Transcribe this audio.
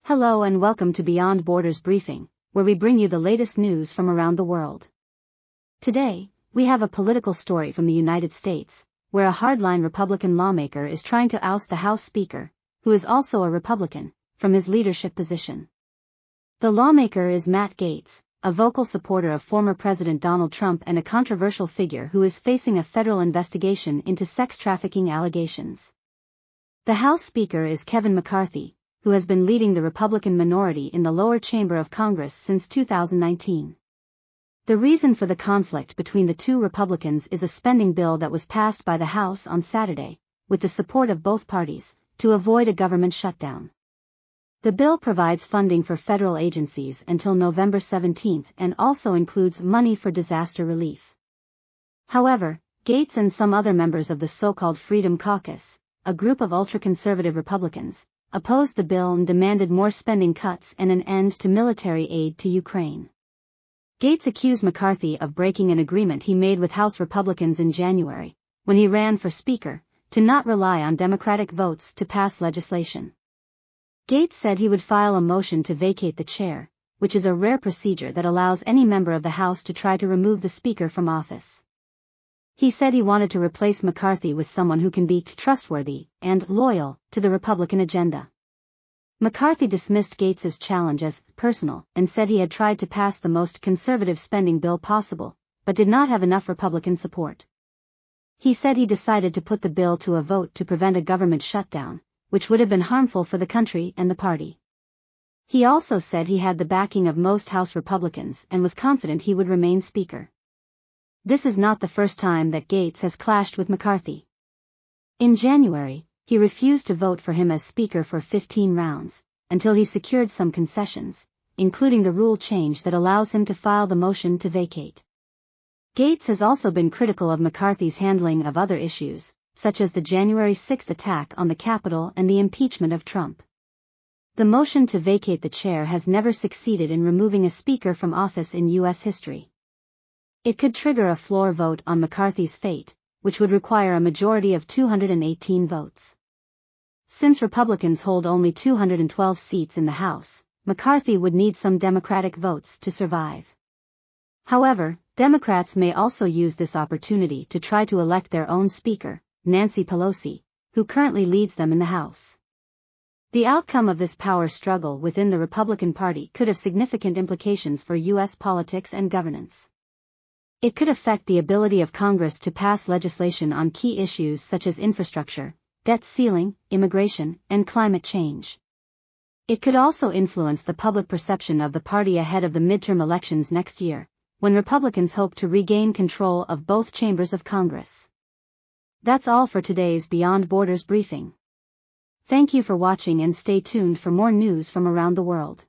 Hello and welcome to Beyond Borders Briefing, where we bring you the latest news from around the world. Today, we have a political story from the United States, where a hardline Republican lawmaker is trying to oust the House Speaker, who is also a Republican, from his leadership position. The lawmaker is Matt Gaetz, a vocal supporter of former President Donald Trump and a controversial figure who is facing a federal investigation into sex trafficking allegations. The House Speaker is Kevin McCarthy, who has been leading the Republican minority in the lower chamber of Congress since 2019. The reason for the conflict between the two Republicans is a spending bill that was passed by the House on Saturday, with the support of both parties, to avoid a government shutdown. The bill provides funding for federal agencies until November 17 and also includes money for disaster relief. However, Gaetz and some other members of the so-called Freedom Caucus, a group of ultra-conservative Republicans, opposed the bill and demanded more spending cuts and an end to military aid to Ukraine. Gaetz accused McCarthy of breaking an agreement he made with House Republicans in January, when he ran for Speaker, to not rely on Democratic votes to pass legislation. Gaetz said he would file a motion to vacate the chair, which is a rare procedure that allows any member of the House to try to remove the Speaker from office. He said he wanted to replace McCarthy with someone who can be trustworthy and loyal to the Republican agenda. McCarthy dismissed Gaetz's challenge as personal and said he had tried to pass the most conservative spending bill possible, but did not have enough Republican support. He said he decided to put the bill to a vote to prevent a government shutdown, which would have been harmful for the country and the party. He also said he had the backing of most House Republicans and was confident he would remain Speaker. This is not the first time that Gaetz has clashed with McCarthy. In January, he refused to vote for him as Speaker for 15 rounds, until he secured some concessions, including the rule change that allows him to file the motion to vacate. Gaetz has also been critical of McCarthy's handling of other issues, such as the January 6 attack on the Capitol and the impeachment of Trump. The motion to vacate the chair has never succeeded in removing a Speaker from office in U.S. history. It could trigger a floor vote on McCarthy's fate, which would require a majority of 218 votes. Since Republicans hold only 212 seats in the House, McCarthy would need some Democratic votes to survive. However, Democrats may also use this opportunity to try to elect their own Speaker, Nancy Pelosi, who currently leads them in the House. The outcome of this power struggle within the Republican Party could have significant implications for U.S. politics and governance. It could affect the ability of Congress to pass legislation on key issues such as infrastructure, debt ceiling, immigration, and climate change. It could also influence the public perception of the party ahead of the midterm elections next year, when Republicans hope to regain control of both chambers of Congress. That's all for today's Beyond Borders briefing. Thank you for watching and stay tuned for more news from around the world.